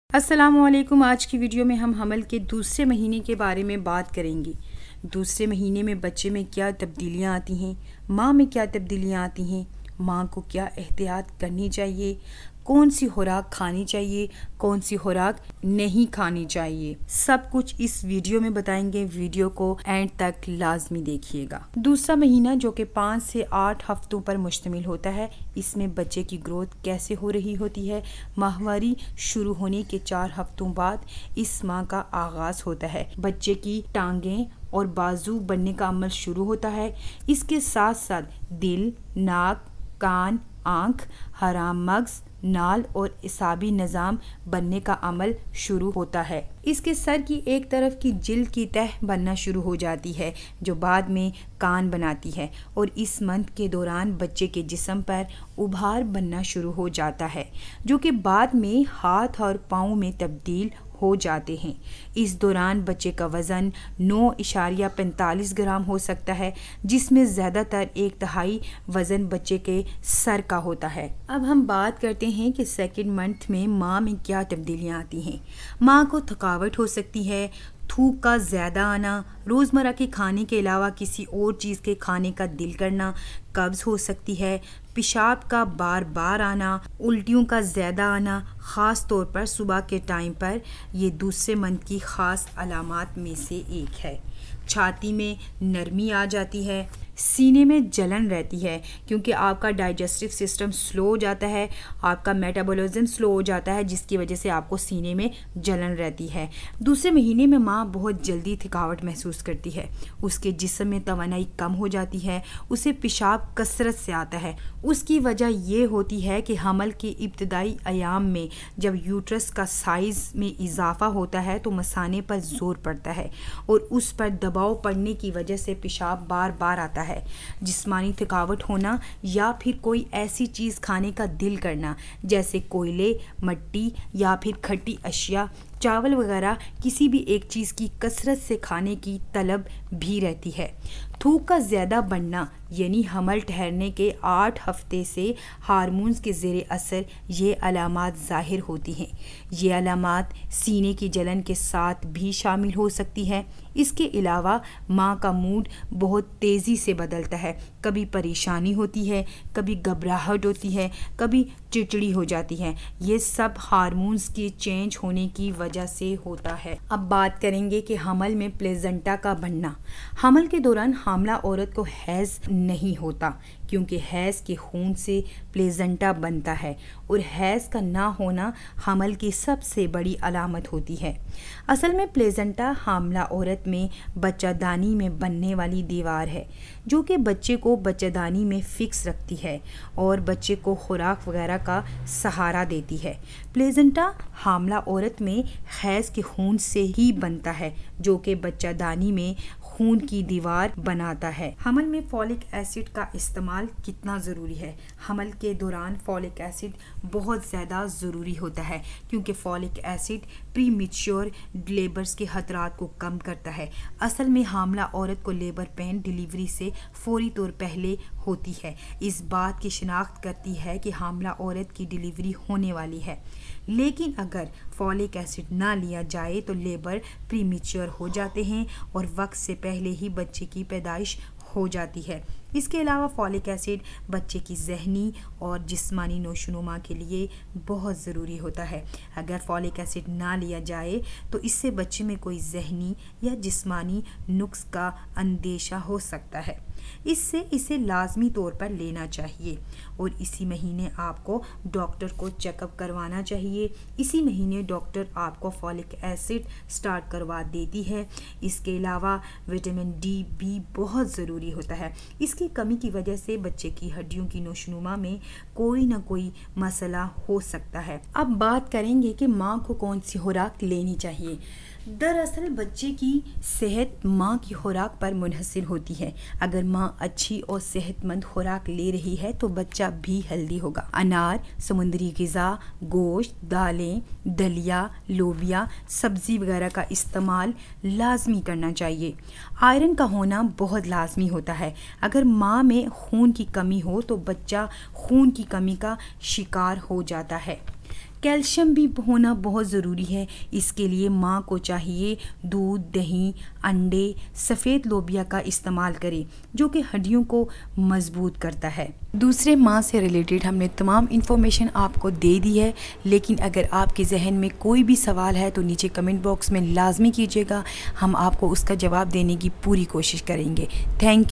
अस्सलामुअलैकुम। आज की वीडियो में हम हमल के दूसरे महीने के बारे में बात करेंगे। दूसरे महीने में बच्चे में क्या तब्दीलियां आती हैं, माँ में क्या तब्दीलियां आती हैं, माँ को क्या एहतियात करनी चाहिए, कौन सी खुराक खानी चाहिए, कौन सी खुराक नहीं खानी चाहिए, सब कुछ इस वीडियो में बताएंगे। वीडियो को एंड तक लाजमी देखिएगा। दूसरा महीना जो कि 5 से 8 हफ्तों पर मुश्तमिल होता है, इसमें बच्चे की ग्रोथ कैसे हो रही होती है। माहवारी शुरू होने के 4 हफ्तों बाद इस माह का आगाज होता है। बच्चे की टांगें और बाजू बनने का अमल शुरू होता है। इसके साथ साथ दिल, नाक, कान, आँख, हराम मग़ज़, नाल और इसाबी निज़ाम बनने का अमल शुरू होता है। इसके सर की एक तरफ की जिल्द की तह बनना शुरू हो जाती है, जो बाद में कान बनाती है, और इस मंथ के दौरान बच्चे के जिस्म पर उभार बनना शुरू हो जाता है, जो कि बाद में हाथ और पाँव में तब्दील हो जाते हैं। इस दौरान बच्चे का वज़न 9.45 ग्राम हो सकता है, जिसमें ज़्यादातर 1/3 वज़न बच्चे के सर का होता है। अब हम बात करते हैं कि सेकंड मंथ में माँ में क्या तब्दीलियाँ आती हैं। माँ को थकावट हो सकती है, थूक का ज़्यादा आना, रोज़मर्रा के खाने के अलावा किसी और चीज़ के खाने का दिल करना, कब्ज़ हो सकती है, पेशाब का बार बार आना, उल्टियों का ज़्यादा आना, ख़ास तौर पर सुबह के टाइम पर। ये दूसरे मंथ की ख़ास अलामात में से एक है। छाती में नरमी आ जाती है, सीने में जलन रहती है, क्योंकि आपका डाइजेस्टिव सिस्टम स्लो हो जाता है, आपका मेटाबॉलिज्म स्लो हो जाता है, जिसकी वजह से आपको सीने में जलन रहती है। दूसरे महीने में माँ बहुत जल्दी थकावट महसूस करती है, उसके जिस्म में तवानाई कम हो जाती है, उसे पेशाब कसरत से आता है। उसकी वजह ये होती है कि हमल के इब्तदाई अयाम में जब यूट्रस का साइज़ में इजाफा होता है तो मसाने पर ज़ोर पड़ता है और उस पर दबाव पड़ने की वजह से पेशाब बार बार आता है। जिस्मानी थकावट होना या फिर कोई ऐसी चीज़ खाने का दिल करना, जैसे कोयले, मिट्टी या फिर खट्टी अशिया, चावल वगैरह, किसी भी एक चीज़ की कसरत से खाने की तलब भी रहती है। थूक का ज़्यादा बढ़ना, यानी हमल ठहरने के 8 हफ्ते से हार्मोन्स के ज़ेरे असर ये अलामात ज़ाहिर होती हैं। ये अलामात सीने की जलन के साथ भी शामिल हो सकती है। इसके अलावा माँ का मूड बहुत तेज़ी से बदलता है, कभी परेशानी होती है, कभी घबराहट होती है, कभी चिड़चिड़ी हो जाती है। ये सब हार्मोन्स के चेंज होने की वजह से होता है। अब बात करेंगे कि हमल में प्लेजेंटा का बनना। हमल के दौरान हामला औरत को हैज़ नहीं होता, क्योंकि हैज़ के खून से प्लेजेंटा बनता है, और हैज़ का ना होना हमल की सबसे बड़ी अलामत होती है। असल में प्लेजेंटा हामला औरत में बच्चादानी में बनने वाली दीवार है, जो कि बच्चे को बच्चादानी में फिक्स रखती है और बच्चे को खुराक वगैरह का सहारा देती है। प्लेजेंटा हामला औरत में हैज़ के खून से ही बनता है, जो कि बच्चादानी में खून की दीवार बनाता है। हमल में फॉलिक एसिड का इस्तेमाल कितना ज़रूरी है। हमल के दौरान फॉलिक एसिड बहुत ज़्यादा ज़रूरी होता है, क्योंकि folic acid pre mature labours के खतरात को कम करता है। असल में हामला औरत को लेबर पेन डिलीवरी से फौरी तौर पहले होती है। इस बात की शिनाख्त करती है कि हामला औरत की डिलीवरी होने वाली है, लेकिन अगर फॉलिक एसिड ना लिया जाए तो लेबर प्री मैच्योर हो जाते हैं और वक्त से पहले ही बच्चे की पैदाइश हो जाती है। इसके अलावा फॉलिक एसिड बच्चे की ज़हनी और जिस्मानी नोशोनुमा के लिए बहुत ज़रूरी होता है। अगर फॉलिक एसिड ना लिया जाए तो इससे बच्चे में कोई ज़हनी या जिस्मानी नुक्स का अंदेशा हो सकता है। इससे इसे लाजमी तौर पर लेना चाहिए, और इसी महीने आपको डॉक्टर को चेकअप करवाना चाहिए। इसी महीने डॉक्टर आपको फॉलिक एसिड स्टार्ट करवा देती है। इसके अलावा विटामिन डी भी बहुत ज़रूरी होता है। इसकी कमी की वजह से बच्चे की हड्डियों की नोशनुमा में कोई ना कोई मसला हो सकता है। अब बात करेंगे कि माँ को कौन सी खुराक लेनी चाहिए। दरअसल बच्चे की सेहत माँ की खुराक पर मुनहसर होती है। अगर माँ अच्छी और सेहतमंद खुराक ले रही है तो बच्चा भी हेल्दी होगा। अनार, समुद्री ग़िज़ा, गोश्त, दालें, दलिया, लोबिया, सब्ज़ी वगैरह का इस्तेमाल लाजमी करना चाहिए। आयरन का होना बहुत लाजमी होता है। अगर माँ में खून की कमी हो तो बच्चा खून की कमी का शिकार हो जाता है। कैल्शियम भी होना बहुत ज़रूरी है। इसके लिए माँ को चाहिए दूध, दही, अंडे, सफ़ेद लोबिया का इस्तेमाल करें जो कि हड्डियों को मजबूत करता है। दूसरे माँ से रिलेटेड हमने तमाम इन्फॉर्मेशन आपको दे दी है, लेकिन अगर आपके जहन में कोई भी सवाल है तो नीचे कमेंट बॉक्स में लाजमी कीजिएगा, हम आपको उसका जवाब देने की पूरी कोशिश करेंगे। थैंक